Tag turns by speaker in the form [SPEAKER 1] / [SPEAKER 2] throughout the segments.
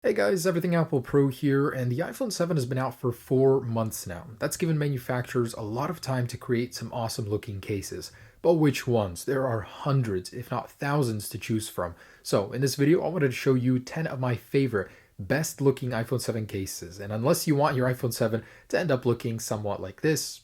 [SPEAKER 1] Hey guys, Everything Apple Pro here, and the iPhone 7 has been out for 4 months now. That's given manufacturers a lot of time to create some awesome looking cases. But which ones? There are hundreds, if not thousands, to choose from. So in this video, I wanted to show you 10 of my favorite, best looking iPhone 7 cases. And unless you want your iPhone 7 to end up looking somewhat like this,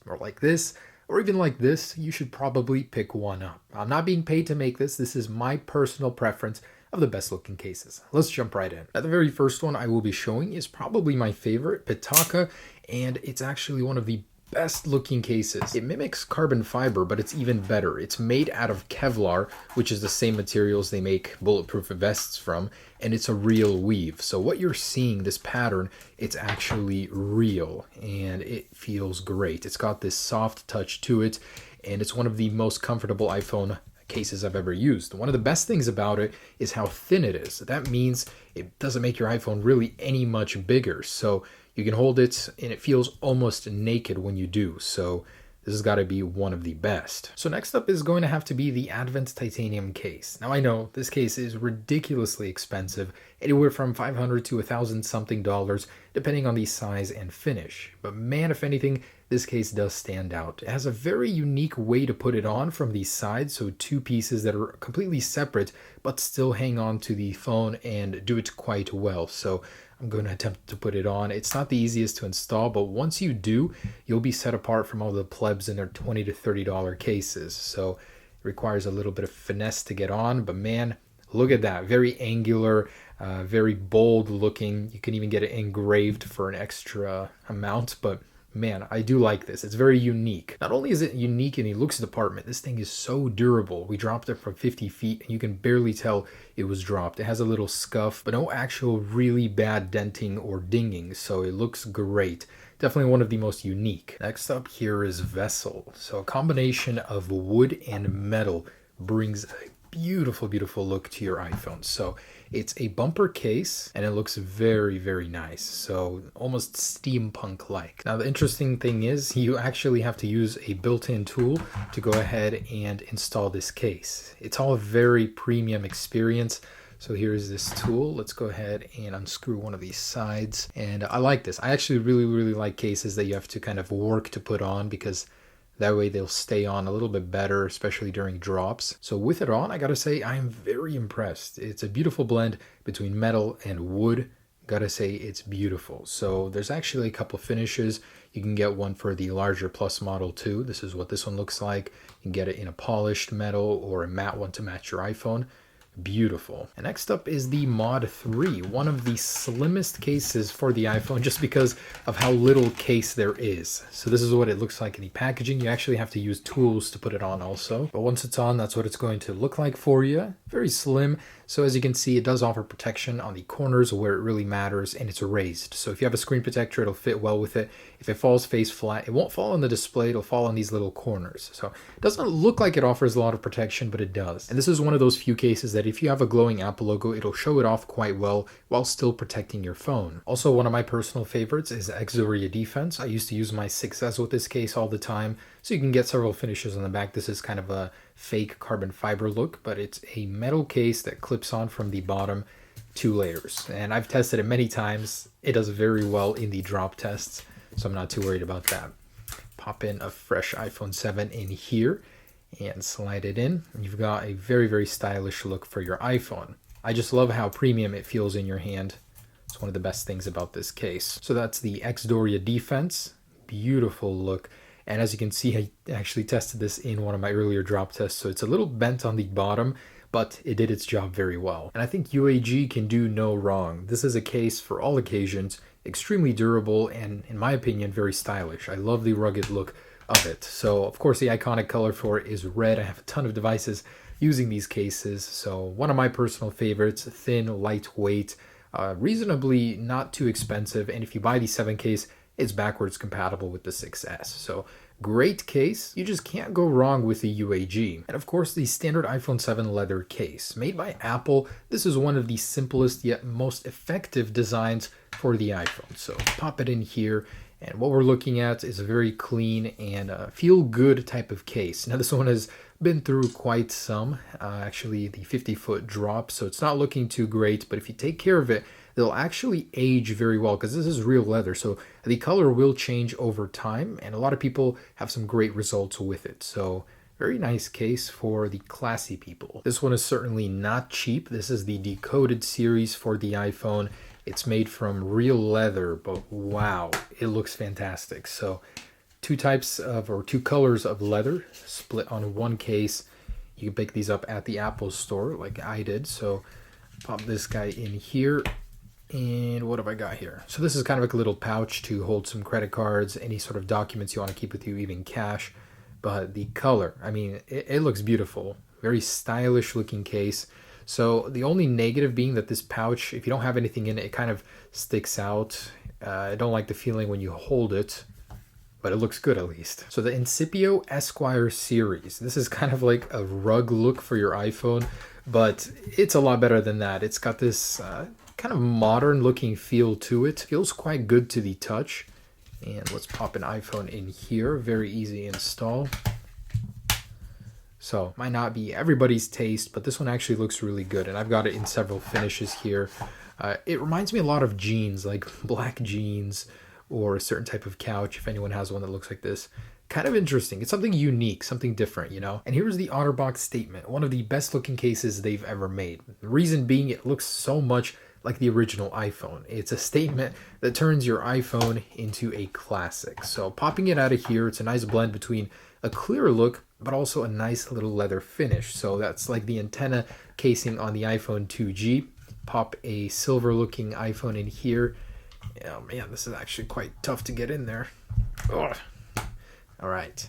[SPEAKER 1] or even like this, you should probably pick one up. I'm not being paid to make this is my personal preference of the best looking cases. Let's jump right in. Now, the very first one I will be showing is probably my favorite, Pitaka, and it's actually one of the best looking cases. It mimics carbon fiber, but it's even better. It's made out of Kevlar, which is the same materials they make bulletproof vests from, and it's a real weave. So what you're seeing, this pattern, it's actually real, and it feels great. It's got this soft touch to it, and it's one of the most comfortable iPhone cases I've ever used. One of the best things about it is how thin it is. That means it doesn't make your iPhone really any much bigger. So you can hold it and it feels almost naked when you do. So this has got to be one of the best. So next up is going to have to be the Advent Titanium case. Now I know this case is ridiculously expensive, anywhere from $500 to $1,000 something dollars, depending on the size and finish. But man, if anything, this case does stand out. It has a very unique way to put it on from the side, so two pieces that are completely separate, but still hang on to the phone and do it quite well. So I'm going to attempt to put it on. It's not the easiest to install, but once you do, you'll be set apart from all the plebs in their $20 to $30 cases. So it requires a little bit of finesse to get on, but man, look at that. Very angular, very bold looking. You can even get it engraved for an extra amount, but man, I do like this. It's very unique. Not only is it unique in the looks department, this thing is so durable. We dropped it from 50 feet and you can barely tell it was dropped. It has a little scuff, but no actual really bad denting or dinging, so it looks great. Definitely one of the most unique. Next up here is Vessel. So a combination of wood and metal brings a beautiful, beautiful look to your iPhone. So it's a bumper case and it looks very, very nice. So almost steampunk like. Now the interesting thing is you actually have to use a built-in tool to go ahead and install this case. It's all a very premium experience. So here's this tool. Let's go ahead and unscrew one of these sides. And I like this. I actually really, really like cases that you have to kind of work to put on, because that way they'll stay on a little bit better, especially during drops. So with it on, I gotta say, I am very impressed. It's a beautiful blend between metal and wood. Gotta say, it's beautiful. So there's actually a couple of finishes. You can get one for the larger Plus model too. This is what this one looks like. You can get it in a polished metal or a matte one to match your iPhone. Beautiful. And next up is the Mod 3, one of the slimmest cases for the iPhone just because of how little case there is. So this is what it looks like in the packaging. You actually have to use tools to put it on also. But once it's on, that's what it's going to look like for you. Very slim. So as you can see, it does offer protection on the corners where it really matters, and it's raised. So if you have a screen protector, it'll fit well with it. If it falls face flat, it won't fall on the display, it'll fall on these little corners. So it doesn't look like it offers a lot of protection, but it does. And this is one of those few cases that if you have a glowing Apple logo, it'll show it off quite well while still protecting your phone. Also, one of my personal favorites is ExDoria Defense. I used to use my 6S with this case all the time. So you can get several finishes on the back. This is kind of a fake carbon fiber look, but it's a metal case that clips on from the bottom, 2 layers. And I've tested it many times. It does very well in the drop tests, so I'm not too worried about that. Pop in a fresh iPhone 7 in here and slide it in. And you've got a very, very stylish look for your iPhone. I just love how premium it feels in your hand. It's one of the best things about this case. So that's the ExDoria Defense. Beautiful look. And as you can see, I actually tested this in one of my earlier drop tests, so it's a little bent on the bottom, but it did its job very well. And I think UAG can do no wrong. This is a case for all occasions, extremely durable, and in my opinion, very stylish. I love the rugged look of it. So of course the iconic color for it is red. I have a ton of devices using these cases, so one of my personal favorites, thin, lightweight, reasonably not too expensive, and if you buy the 7 case, it's backwards compatible with the 6S. So great case. You just can't go wrong with the UAG. And of course, the standard iPhone 7 leather case. Made by Apple, this is one of the simplest yet most effective designs for the iPhone. So pop it in here. And what we're looking at is a very clean and feel-good type of case. Now this one has been through quite some, actually the 50-foot drop, so it's not looking too great, but if you take care of it, they'll actually age very well because this is real leather. So the color will change over time, and a lot of people have some great results with it. So very nice case for the classy people. This one is certainly not cheap. This is the Decoded series for the iPhone. It's made from real leather, but wow, it looks fantastic. So two colors of leather split on one case. You can pick these up at the Apple store like I did. So pop this guy in here. And what have I got here? So this is kind of like a little pouch to hold some credit cards, any sort of documents you want to keep with you, even cash. But the color, I mean, it looks beautiful. Very stylish looking case. So the only negative being that this pouch, if you don't have anything in it, it kind of sticks out. I don't like the feeling when you hold it, but it looks good at least. So the Incipio Esquire series. This is kind of like a rug look for your iPhone, but it's a lot better than that. It's got this kind of modern looking feel to it. Feels quite good to the touch. And let's pop an iPhone in here. Very easy install. So might not be everybody's taste, but this one actually looks really good. And I've got it in several finishes here. It reminds me a lot of jeans, like black jeans or a certain type of couch, if anyone has one that looks like this. Kind of interesting. It's something unique, something different, you know? And here's the OtterBox Statement, one of the best looking cases they've ever made. The reason being it looks so much like the original iPhone. It's a statement that turns your iPhone into a classic. So popping it out of here, it's a nice blend between a clear look, but also a nice little leather finish. So that's like the antenna casing on the iPhone 2G. Pop a silver looking iPhone in here. Oh man, this is actually quite tough to get in there. Ugh. All right.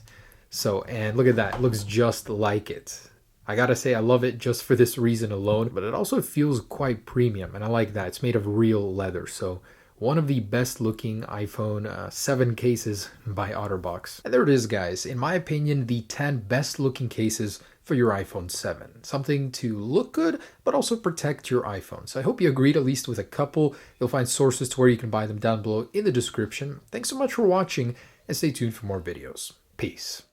[SPEAKER 1] So, and look at that. It looks just like it. I gotta say, I love it just for this reason alone, but it also feels quite premium, and I like that. It's made of real leather, so one of the best looking iPhone 7 cases by OtterBox. And there it is, guys. In my opinion, the 10 best looking cases for your iPhone 7. Something to look good, but also protect your iPhone. So I hope you agreed at least with a couple. You'll find sources to where you can buy them down below in the description. Thanks so much for watching, and stay tuned for more videos. Peace.